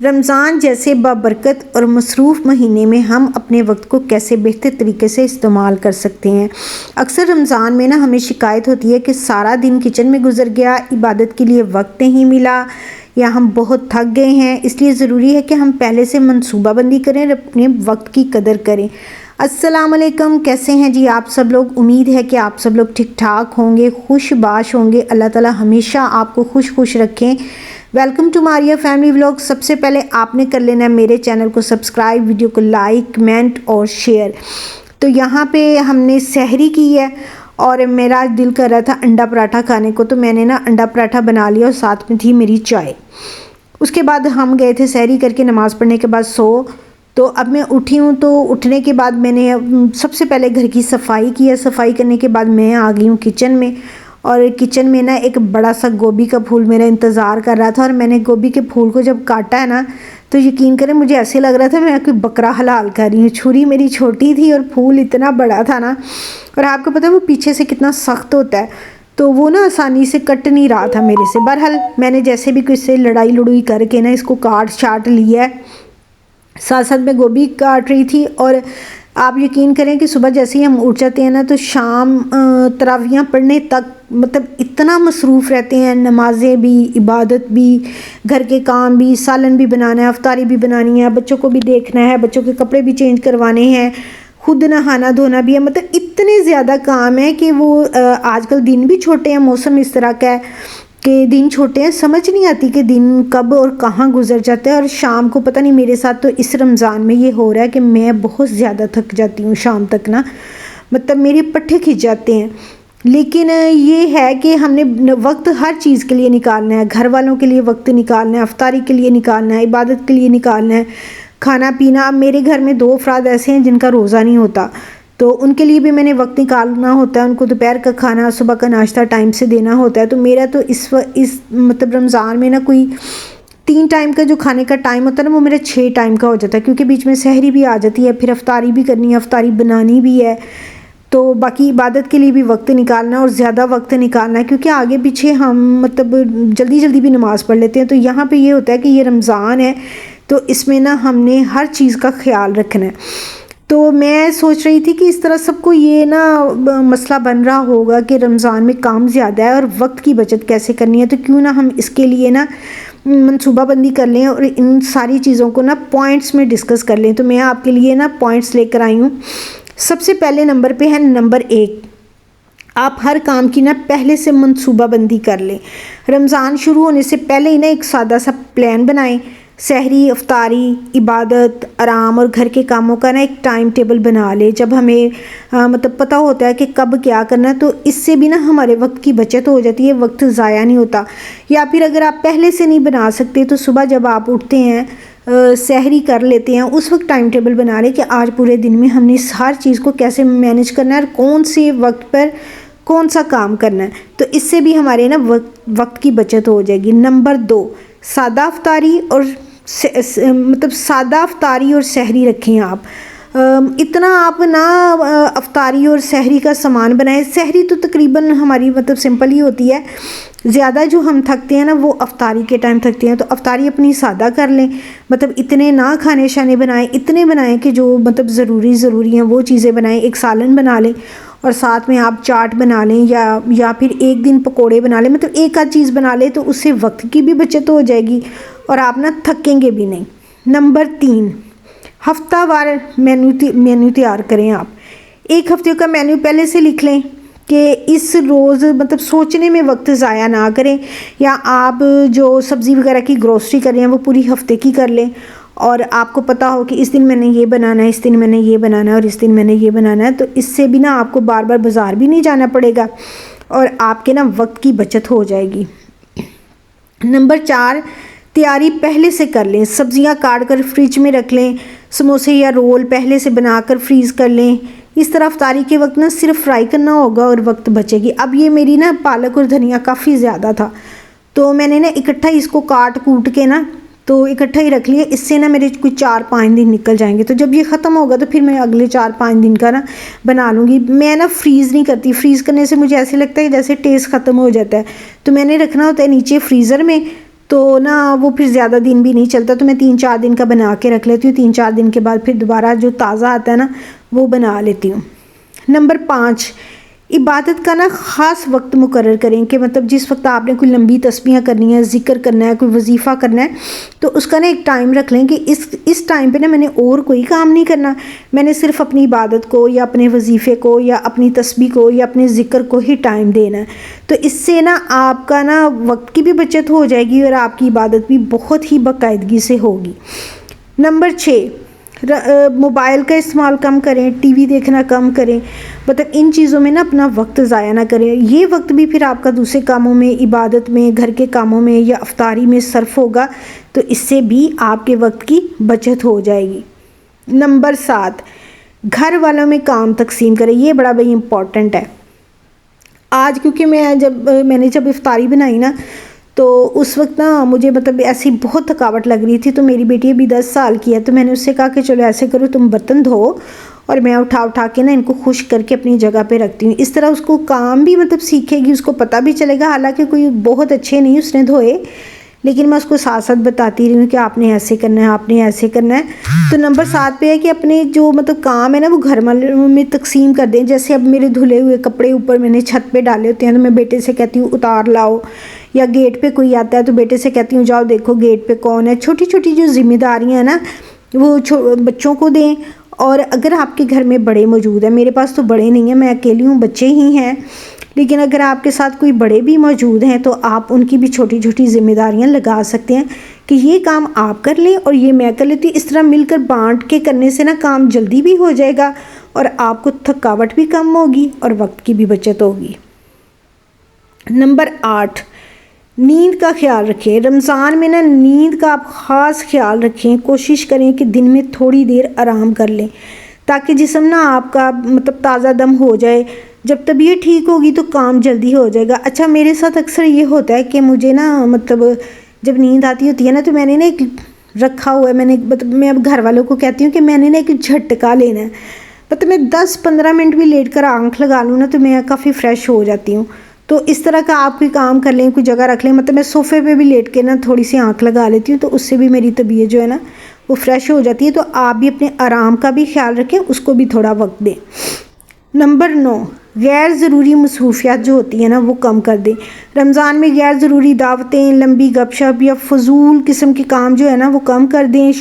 रमज़ान जैसे बाबरकत और मसरूफ़ महीने में हम अपने वक्त को कैसे बेहतर तरीके से इस्तेमाल कर सकते हैं। अक्सर रमज़ान में ना हमें शिकायत होती है कि सारा दिन किचन में गुजर गया, इबादत के लिए वक्त नहीं मिला या हम बहुत थक गए हैं। इसलिए ज़रूरी है कि हम पहले से मनसूबाबंदी करें और अपने वक्त की कदर करें। अस्सलाम वालेकुम, कैसे हैं जी आप सब लोग। उम्मीद है कि आप सब लोग ठीक ठाक होंगे, खुशबाश होंगे। अल्लाह ताला हमेशा आपको खुश रखें। Welcome to Maria family vlog. सबसे पहले आपने कर लेना है मेरे चैनल को सब्सक्राइब, वीडियो को लाइक, कमेंट और शेयर। तो यहाँ पे हमने सहरी की है और मेरा आज दिल कर रहा था अंडा पराठा खाने को, तो मैंने ना अंडा पराठा बना लिया और साथ में थी मेरी चाय। उसके बाद हम गए थे सहरी करके, नमाज़ पढ़ने के बाद तो अब मैं उठी हूँ। तो उठने के बाद मैंने सबसे पहले घर की सफाई की है। सफाई करने के बाद मैं आ गई हूँ किचन में, और किचन में ना एक बड़ा सा गोभी का फूल मेरा इंतज़ार कर रहा था। और मैंने गोभी के फूल को जब काटा है ना, तो यकीन करें मुझे ऐसे लग रहा था मैं कोई बकरा हलाल कर रही हूँ। छुरी मेरी छोटी थी और फूल इतना बड़ा था ना, और आपको पता है वो पीछे से कितना सख्त होता है, तो वो ना आसानी से कट नहीं रहा था मेरे से। बहरहाल मैंने जैसे भी किसी लड़ाई लड़ुई करके ना इसको काट छाट लिया है। साथ साथ में गोभी काट रही थी। और आप यकीन करें कि सुबह जैसे ही हम उठ जाते हैं ना, तो शाम तरावियाँ पढ़ने तक मतलब इतना मसरूफ़ रहते हैं। नमाज़ें भी, इबादत भी, घर के काम भी, सालन भी बनाना है, अफ्तारी भी बनानी है, बच्चों को भी देखना है, बच्चों के कपड़े भी चेंज करवाने हैं, खुद नहाना धोना भी है। मतलब इतने ज़्यादा काम है कि वो आजकल दिन भी छोटे हैं, मौसम इस तरह का है कि दिन छोटे हैं, समझ नहीं आती कि दिन कब और कहाँ गुजर जाते हैं। और शाम को पता नहीं, मेरे साथ तो इस रमज़ान में ये हो रहा है कि मैं बहुत ज़्यादा थक जाती हूँ शाम तक ना, मतलब मेरे पट्टे खिंच जाते हैं। लेकिन ये है कि हमने वक्त हर चीज़ के लिए निकालना है। घर वालों के लिए वक्त निकालना है, अफ्तारी के लिए निकालना है, इबादत के लिए निकालना है, खाना पीना। मेरे घर में 2 अफराद ऐसे हैं जिनका रोज़ा नहीं होता, तो उनके लिए भी मैंने वक्त निकालना होता है। उनको दोपहर का खाना, सुबह का नाश्ता टाइम से देना होता है। तो मेरा तो इस मतलब रमज़ान में ना कोई 3 टाइम का जो खाने का टाइम होता है ना, वो मेरा 6 टाइम का हो जाता है, क्योंकि बीच में सहरी भी आ जाती है, फिर अफ्तारी भी करनी है, अफ्तारी बनानी भी है। तो बाकी इबादत के लिए भी वक्त निकालना और ज़्यादा वक्त निकालना है, क्योंकि आगे पीछे हम मतलब जल्दी जल्दी भी नमाज़ पढ़ लेते हैं। तो यहाँ पे ये होता है कि ये रमज़ान है, तो इसमें ना हमने हर चीज़ का ख्याल रखना है। तो मैं सोच रही थी कि इस तरह सबको ये ना मसला बन रहा होगा कि रमज़ान में काम ज़्यादा है और वक्त की बचत कैसे करनी है, तो क्यों ना हम इसके लिए ना मनसूबाबंदी कर लें और इन सारी चीज़ों को ना पॉइंट्स में डिस्कस कर लें। तो मैं आपके लिए ना पॉइंट्स लेकर आई हूँ। सबसे पहले नंबर पे है नंबर 1, आप हर काम की ना पहले से मनसूबाबंदी कर लें। रमज़ान शुरू होने से पहले ही ना एक सादा सा प्लान बनाएं। सहरी, अफ्तारी, इबादत, आराम और घर के कामों का ना एक टाइम टेबल बना ले। जब हमें मतलब पता होता है कि कब क्या करना है, तो इससे भी ना हमारे वक्त की बचत हो जाती है, वक्त ज़ाया नहीं होता। या फिर अगर आप पहले से नहीं बना सकते, तो सुबह जब आप उठते हैं, सहरी कर लेते हैं, उस वक्त टाइम टेबल बना लें कि आज पूरे दिन में हमने इस हर चीज़ को कैसे मैनेज करना है और कौन से वक्त पर कौन सा काम करना है। तो इससे भी हमारे ना वक्त की बचत हो जाएगी। नंबर 2, सादा अफ्तारी और मतलब सादा अफ्तारी और सहरी रखें आप। इतना आप ना अफ्तारी और सहरी का सामान बनाएं। सहरी तो तकरीबन हमारी मतलब सिंपल ही होती है, ज़्यादा जो हम थकते हैं ना वो अफ्तारी के टाइम थकते हैं। तो अफ्तारी अपनी सादा कर लें, मतलब इतने ना खाने शाने बनाएं, इतने बनाएं कि जो मतलब ज़रूरी हैं वो चीज़ें बनाएं। एक सालन बना लें और साथ में आप चाट बना लें, या फिर एक दिन पकोड़े बना लें, मतलब एक आध चीज़ बना लें, तो उससे वक्त की भी बचत हो जाएगी और आप ना थकेंगे भी नहीं। नंबर 3, हफ्तावार मेन्यू तैयार करें आप। एक हफ्ते का मेन्यू पहले से लिख लें कि इस रोज़ मतलब सोचने में वक्त ज़ाया ना करें, या आप जो सब्ज़ी वगैरह की ग्रोसरी कर रहे हैं वो पूरी हफ्ते की कर लें। और आपको पता हो कि इस दिन मैंने ये बनाना है, इस दिन मैंने ये बनाना है और इस दिन मैंने ये बनाना है। तो इससे भी ना आपको बार बार बाज़ार भी नहीं जाना पड़ेगा और आपके ना वक्त की बचत हो जाएगी। नंबर 4, तैयारी पहले से कर लें। सब्ज़ियाँ काट कर फ्रिज में रख लें, समोसे या रोल पहले से बनाकर फ्रीज़ कर लें। इस तरह अफ्तारी के वक्त ना सिर्फ फ्राई करना होगा और वक्त बचेगी। अब ये मेरी ना पालक और धनिया काफ़ी ज़्यादा था, तो मैंने ना इकट्ठा इसको काट कूट के ना तो इकट्ठा ही रख लिया। इससे ना मेरे कुछ 4-5 दिन निकल जाएंगे। तो जब ये ख़त्म होगा तो फिर मैं अगले 4-5 दिन का ना बना लूँगी। मैं ना फ्रीज़ नहीं करती, फ्रीज़ करने से मुझे ऐसे लगता है जैसे टेस्ट ख़त्म हो जाता है। तो मैंने रखना होता है नीचे फ्रीज़र में, तो ना वो फिर ज़्यादा दिन भी नहीं चलता, तो मैं 3-4 दिन का बना के रख लेती हूँ। 3-4 दिन के बाद फिर दोबारा जो ताज़ा आता है ना वो बना लेती हूँ। नंबर 5, इबादत का ना ख़ास वक्त मुकर्रर करें कि मतलब जिस वक्त आपने कोई लंबी तस्बीह करनी है, ज़िक्र करना है, कोई वजीफ़ा करना है, तो उसका ना एक टाइम रख लें कि इस टाइम पे ना मैंने और कोई काम नहीं करना, मैंने सिर्फ अपनी इबादत को या अपने वजीफ़े को या अपनी तस्बीह को या अपने ज़िक्र को ही टाइम देना है। तो इससे ना आपका ना वक्त की भी बचत हो जाएगी और आपकी इबादत भी बहुत ही बाकायदगी से होगी। नंबर 6, मोबाइल का इस्तेमाल कम करें, टीवी देखना कम करें, मतलब इन चीज़ों में ना अपना वक्त ज़ाया ना करें। ये वक्त भी फिर आपका दूसरे कामों में, इबादत में, घर के कामों में या अफ्तारी में सर्फ होगा, तो इससे भी आपके वक्त की बचत हो जाएगी। नंबर 7, घर वालों में काम तकसीम करें। ये बड़ा भाई इम्पॉर्टेंट है। आज क्योंकि मैंने जब इफ्तारी बनाई ना, तो उस वक्त ना मुझे मतलब ऐसी बहुत थकावट लग रही थी। तो मेरी बेटी अभी 10 साल की है, तो मैंने उससे कहा कि चलो ऐसे करो, तुम बर्तन धो और मैं उठा के ना इनको खुश करके अपनी जगह पे रखती हूँ। इस तरह उसको काम भी मतलब सीखेगी, उसको पता भी चलेगा। हालांकि कोई बहुत अच्छे नहीं उसने धोए, लेकिन मैं उसको साथ साथ बताती रही हूँ कि आपने ऐसे करना है, आपने ऐसे करना है। तो नंबर 7 पे है कि अपने जो मतलब काम है ना वो घर वालों में तकसीम कर दें। जैसे अब मेरे धुले हुए कपड़े ऊपर मैंने छत पे डाले होते हैं, तो मैं बेटे से कहती हूँ उतार लाओ, या गेट पे कोई आता है तो बेटे से कहती हूँ जाओ देखो गेट पे कौन है। छोटी छोटी जो जिम्मेदारियाँ हैं ना वो बच्चों को दें। और अगर आपके घर में बड़े मौजूद हैं, मेरे पास तो बड़े नहीं हैं, मैं अकेली हूँ, बच्चे ही हैं, लेकिन अगर आपके साथ कोई बड़े भी मौजूद हैं तो आप उनकी भी छोटी छोटी जिम्मेदारियां लगा सकते हैं कि ये काम आप कर लें और ये मैं कर लेती हूँ। इस तरह मिलकर बांट के करने से ना काम जल्दी भी हो जाएगा और आपको थकावट भी कम होगी और वक्त की भी बचत होगी। नंबर 8, नींद का ख्याल रखें। रमज़ान में ना नींद का आप ख़ास ख्याल रखें। कोशिश करें कि दिन में थोड़ी देर आराम कर लें ताकि जिस्म ना आपका मतलब ताज़ा दम हो जाए। जब तबीयत ठीक होगी तो काम जल्दी हो जाएगा। अच्छा, मेरे साथ अक्सर ये होता है कि मुझे ना मतलब जब नींद आती होती है ना तो मैंने ना एक रखा हुआ है, मैं अब घर वालों को कहती हूँ कि मैंने ना एक झटका लेना है। मतलब मैं 10-15 मिनट भी लेट कर आँख लगा लूँ ना तो मैं काफ़ी फ़्रेश हो जाती हूँ। तो इस तरह का आप कोई काम कर लें, कोई जगह रख लें। मतलब मैं सोफ़े पे भी लेट के ना थोड़ी सी आँख लगा लेती हूँ, तो उससे भी मेरी तबीयत जो है ना वो फ़्रेश हो जाती है। तो आप भी अपने आराम का भी ख्याल रखें, उसको भी थोड़ा वक्त दें। नंबर 9, गैर ज़रूरी मसरूफियात जो होती हैं ना वो कम कर दें। रमज़ान में गैर ज़रूरी दावतें, लंबी गपशप या फजूल किस्म के काम जो है ना वो कम कर दें।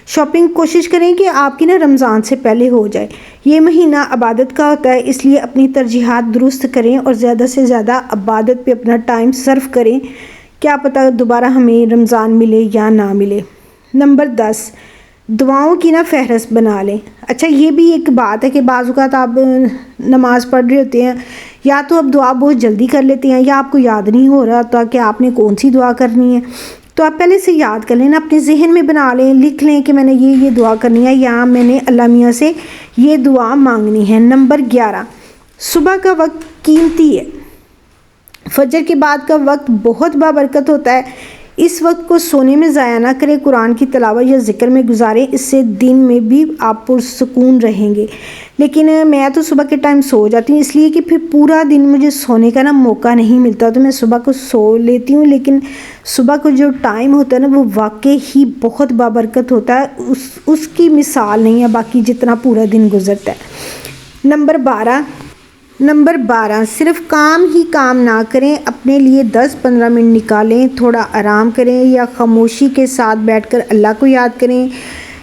शॉपिंग कोशिश करें कि आपकी ना रमज़ान से पहले हो जाए। ये महीना इबादत का होता है, इसलिए अपनी तरजीहात दुरुस्त करें और ज़्यादा से ज़्यादा इबादत पे अपना टाइम सर्व करें। क्या पता दोबारा हमें रमज़ान मिले या ना मिले। नंबर 10, दुआओं की ना फहरिस्त बना लें। अच्छा, ये भी एक बात है कि बाज़ औक़ात आप नमाज़ पढ़ रहे होते हैं, या तो आप दुआ बहुत जल्दी कर लेते हैं या आपको याद नहीं हो रहा होता कि आपने कौन सी दुआ करनी है। तो आप पहले से याद कर लेना, अपने जहन में बना लें, लिख लें कि मैंने ये दुआ करनी है या मैंने अल्लाह मियाँ से ये दुआ मांगनी है। नंबर 11, सुबह का वक्त कीमती है। फजर के बाद का वक्त बहुत बाबरकत होता है। इस वक्त को सोने में ज़ाया ना करें, कुरान की तिलावत या ज़िक्र में गुजारें। इससे दिन में भी आप पुरसुकून रहेंगे। लेकिन मैं तो सुबह के टाइम सो जाती हूँ, इसलिए कि फिर पूरा दिन मुझे सोने का ना मौका नहीं मिलता, तो मैं सुबह को सो लेती हूँ। लेकिन सुबह को जो टाइम होता है ना वो वाकई ही बहुत बाबरकत होता है, उसकी मिसाल नहीं है बाकी जितना पूरा दिन गुजरता है। नंबर 12, सिर्फ काम ही काम ना करें, अपने लिए 10-15 मिनट निकालें, थोड़ा आराम करें या खामोशी के साथ बैठकर अल्लाह को याद करें,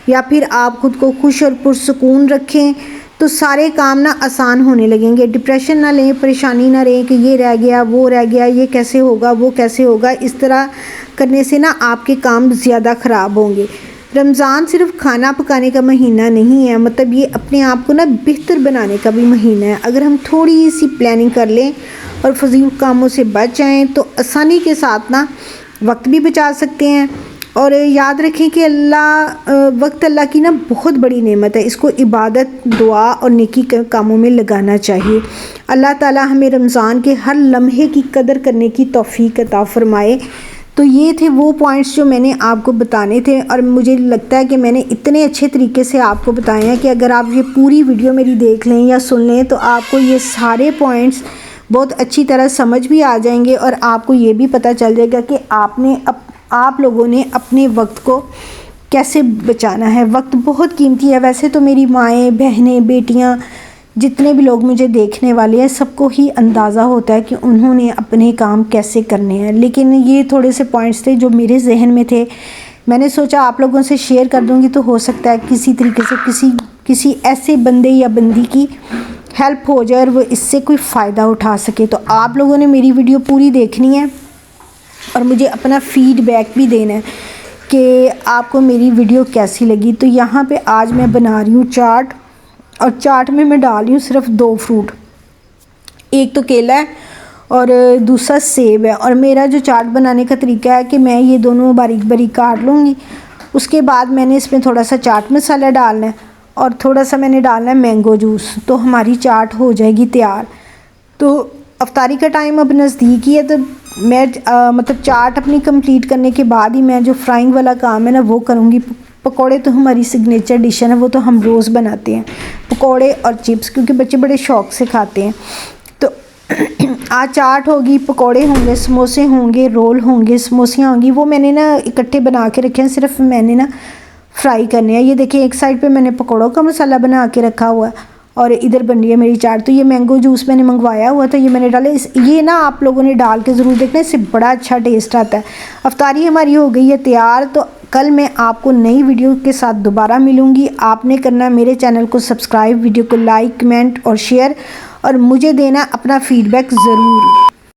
या फिर आप ख़ुद को खुश और पुरसुकून रखें तो सारे काम ना आसान होने लगेंगे। डिप्रेशन ना लें, परेशानी ना रहें कि ये रह गया, वो रह गया, ये कैसे होगा, वो कैसे होगा। इस तरह करने से ना आपके काम ज़्यादा ख़राब होंगे। रमज़ान सिर्फ खाना पकाने का महीना नहीं है, मतलब ये अपने आप को ना बेहतर बनाने का भी महीना है। अगर हम थोड़ी सी प्लानिंग कर लें और फजूल कामों से बच जाएं तो आसानी के साथ ना वक्त भी बचा सकते हैं। और याद रखें कि वक्त अल्लाह की ना बहुत बड़ी नेमत है, इसको इबादत, दुआ और नेकी के कामों में लगाना चाहिए। अल्लाह ताला हमें रमज़ान के हर लम्हे की कदर करने की तौफीक अता फ़रमाए। तो ये थे वो पॉइंट्स जो मैंने आपको बताने थे, और मुझे लगता है कि मैंने इतने अच्छे तरीके से आपको बताए हैं कि अगर आप ये पूरी वीडियो मेरी देख लें या सुन लें तो आपको ये सारे पॉइंट्स बहुत अच्छी तरह समझ भी आ जाएंगे और आपको ये भी पता चल जाएगा कि आप लोगों ने अपने वक्त को कैसे बचाना है। वक्त बहुत कीमती है। वैसे तो मेरी माएँ, बहनें, बेटियाँ, जितने भी लोग मुझे देखने वाले हैं, सबको ही अंदाज़ा होता है कि उन्होंने अपने काम कैसे करने हैं, लेकिन ये थोड़े से पॉइंट्स थे जो मेरे जहन में थे। मैंने सोचा आप लोगों से शेयर कर दूंगी तो हो सकता है किसी तरीके से किसी ऐसे बंदे या बंदी की हेल्प हो जाए और वो इससे कोई फ़ायदा उठा सके। तो आप लोगों ने मेरी वीडियो पूरी देखनी है और मुझे अपना फीडबैक भी देना है कि आपको मेरी वीडियो कैसी लगी। तो यहाँ पे आज मैं बना रही हूँ चाट, और चाट में मैं डाल रही हूँ सिर्फ 2 फ्रूट, एक तो केला है और दूसरा सेब है। और मेरा जो चाट बनाने का तरीका है कि मैं ये दोनों बारीक बारीक काट लूँगी। उसके बाद मैंने इसमें थोड़ा सा चाट मसाला डालना है और थोड़ा सा मैंने डालना है मैंगो जूस, तो हमारी चाट हो जाएगी तैयार। तो अफ्तारी का टाइम अब नज़दीक ही है, तो मैं मतलब चाट अपनी कंप्लीट करने के बाद ही मैं जो फ्राइंग वाला काम है ना वो करूँगी। पकोड़े तो हमारी सिग्नेचर डिश है ना, वो तो हम रोज़ बनाते हैं, पकोड़े और चिप्स, क्योंकि बच्चे बड़े शौक़ से खाते हैं। तो आज चाट होगी, पकोड़े होंगे, समोसे होंगे, रोल होंगे, समोसियाँ होंगी। वो मैंने ना इकट्ठे बना के रखे हैं, सिर्फ मैंने ना फ्राई करने हैं। ये देखिए एक साइड पे मैंने पकोड़ों का मसाला बना के रखा हुआ है और इधर बन रही है मेरी चाट। तो ये मैंगो जूस मैंने मंगवाया हुआ था, ये मैंने डाला। ये ना आप लोगों ने डाल के ज़रूर देखना, इससे बड़ा अच्छा टेस्ट आता है। अफ्तारी हमारी हो गई है तैयार। तो कल मैं आपको नई वीडियो के साथ दोबारा मिलूँगी। आपने करना मेरे चैनल को सब्सक्राइब, वीडियो को लाइक, कमेंट और शेयर, और मुझे देना अपना फीडबैक ज़रूर।